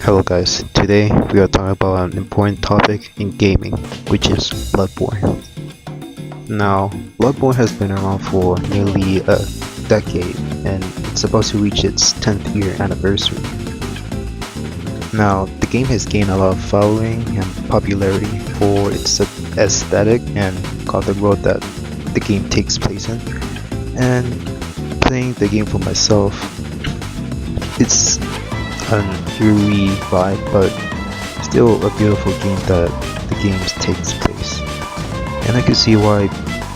Hello guys, today we are talking about an important topic in gaming, which is Bloodborne. Now, Bloodborne has been around for nearly a decade and it's about to reach its 10th year anniversary. Now, the game has gained a lot of following and popularity for its aesthetic and gothic world that the game takes place in. And playing the game for myself, it's an eerie vibe, but still a beautiful game that the game takes place. And I can see why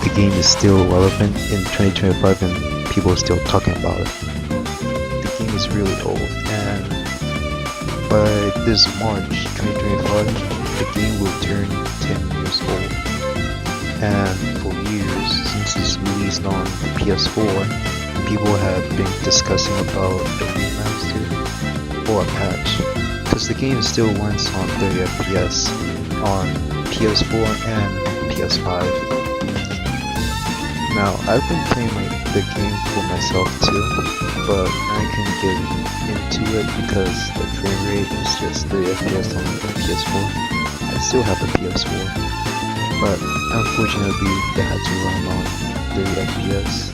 the game is still relevant in 2025 and people are still talking about it. The game is really old, and by this March 2025, the game will turn 10 years old. And for years, since its release on PS4, people have been discussing about a remaster or a patch, because the game still runs on 30 FPS on PS4 and PS5. Now, I've been playing the game for myself too, but I can get into it because the frame rate is just 30 FPS on the PS4. I still have a PS4, but unfortunately it had to run on 30 FPS.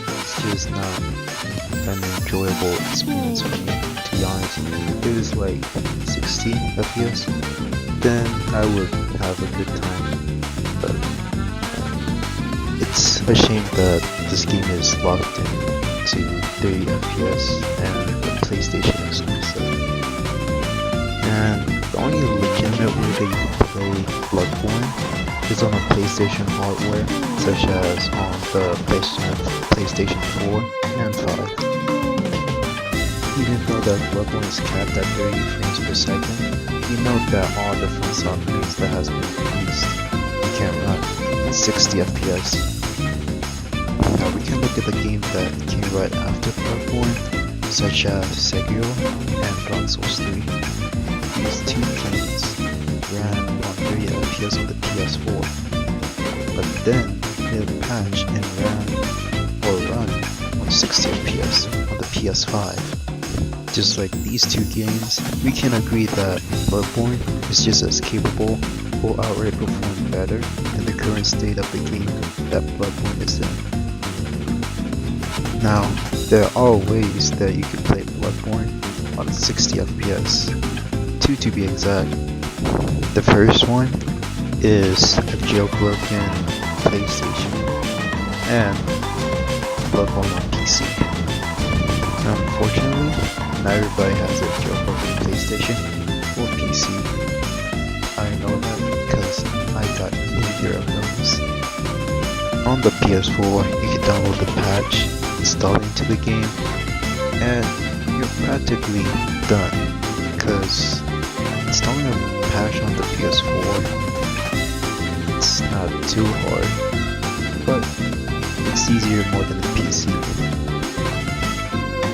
It's just not an enjoyable experience for me, to be honest. If it was like 60 FPS, then I would have a good time, but it's a shame that this game is locked into 30 FPS and the PlayStation exclusive. And the only legitimate way that you can play Bloodborne is on a PlayStation hardware, such as on the PlayStation 4 and 5. Even though that Bloodborne is capped at 30 frames per second, you know that all the front upgrades that has been released, you can run at 60 FPS. Now we can look at the games that came right after Bloodborne, such as Sekiro and Dark Souls 3. These two games ran on 30 FPS on the PS4, but then they patched and run on 60 FPS on the PS5. Just like these two games, we can agree that Bloodborne is just as capable or outright perform better than the current state of the game that Bloodborne is in. Now, there are ways that you can play Bloodborne on 60 FPS, two to be exact. The first one is a jailbroken PlayStation and Bloodborne on PC. Unfortunately, not everybody has a jailbroken PlayStation or PC. I know that because I got neither of those. On the PS4, you can download the patch, install it into the game, and you're practically done, because installing a patch on the PS4, it's not too hard, but it's easier more than the PC.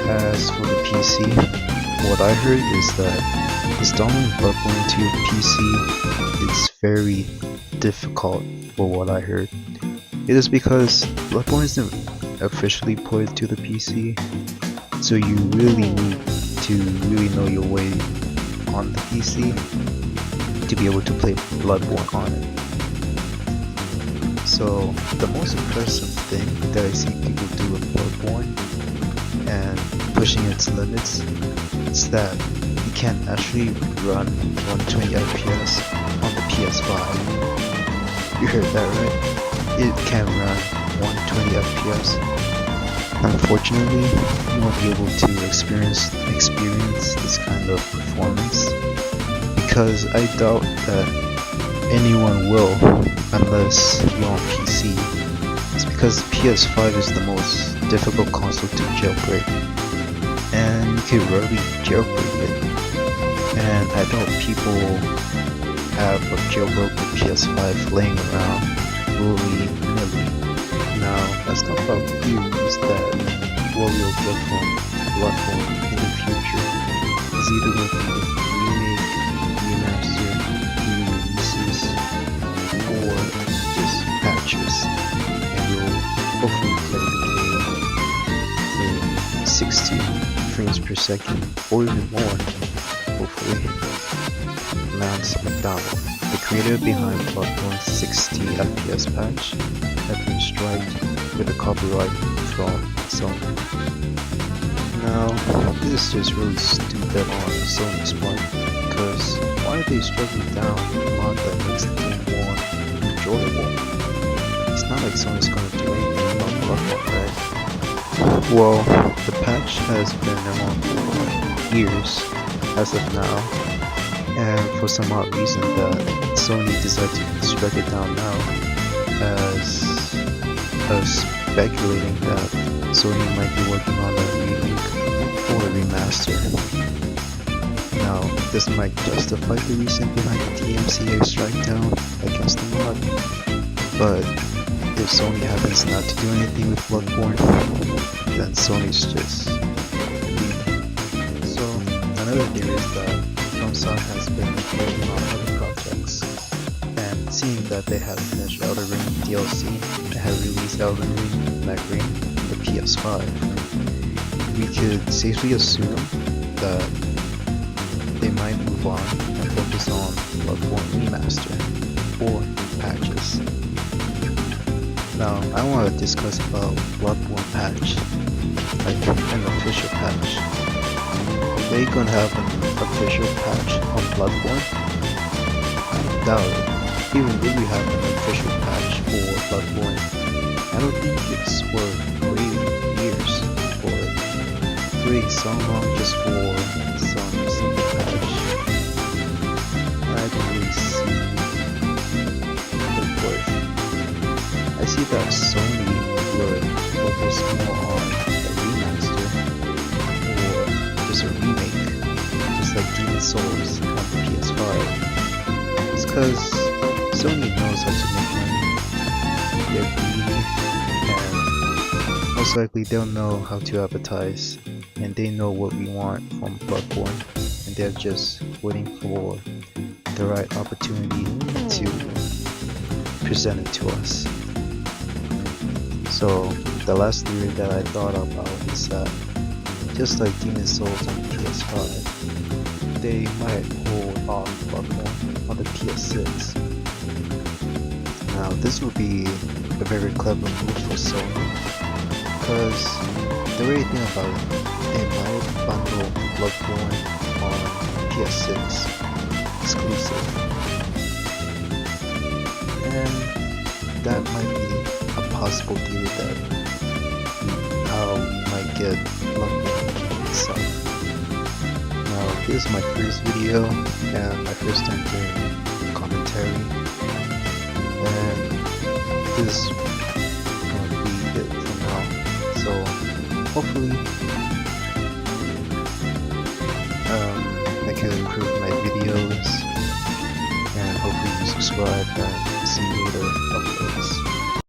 As for the PC, what I heard is that installing Bloodborne to your PC is very difficult, for what I heard. It is because Bloodborne isn't officially ported to the PC, so you really need to really know your way on the PC to be able to play Bloodborne on it. So the most impressive thing that I see people do with Bloodborne and pushing its limits is that you can actually run 120 FPS on the PS5. You heard that right? It can run 120 FPS. Unfortunately, you won't be able to experience this kind of performance, because I doubt that anyone will unless you're on PC. It's because PS5 is the most difficult console to jailbreak, and you can rarely jailbreak it, and I doubt people have a jailbroken PS5 laying around willy-nilly. Now, let's talk about theories that what will Bloodborne in the future is either going to be remake, remaster, re-releases, or just patches, and we'll hopefully play the game in 60 frames per second or even more, hopefully. Lance McDonald, the creator behind Bloodborne's 60 FPS patch, had been struck with a copyright from Sony. Now, this is just really stupid on Sony's part, because why are they striking down a mod that makes the game more enjoyable? It's not like Sony's gonna do anything about Bloodborne, right? Well, the patch has been around for years as of now, and for some odd reason that Sony decided to strike it down now, as speculating that Sony might be working on a remake or a remaster. Now, this might justify the reason behind the DMCA strike down against the mod, but if Sony happens not to do anything with Bloodborne, then Sony's just weak. So, another theory is that FromSoft has been working on other projects, and seeing that they have finished Elden Ring DLC and have released Elden Ring Ring on the PS5, we could safely assume that they might move on and focus on Bloodborne Remaster or patches. Now, I want to discuss about Bloodborne patch, like an official patch. Are they gonna have an official patch on Bloodborne? I doubt it. Even if we have an official patch for Bloodborne, I don't think it's worth waiting years for it. Waiting so long just for some simple patch, I don't really see the worth. I see that Sony would focus more on a remaster or just a remake, just like Demon Souls on the PS5. It's cause Sony knows how to make money. They're greedy, and most likely they'll know how to advertise, and they know what we want from Bloodborne, and they're just waiting for the right opportunity to present it to us. So the last theory that I thought about is that just like Demon Souls on PS5, they might hold off Bloodborne on the PS6. Now this would be a very clever move for Sony, because the way I think about it, they might bundle Bloodborne on PS6 exclusive, and that might be a possible theory that how we might get Bloodborne itself. Now this is my first video and my first time doing commentary, and this is gonna be it for now. So hopefully I can improve my videos, and hopefully you subscribe and see later uploads.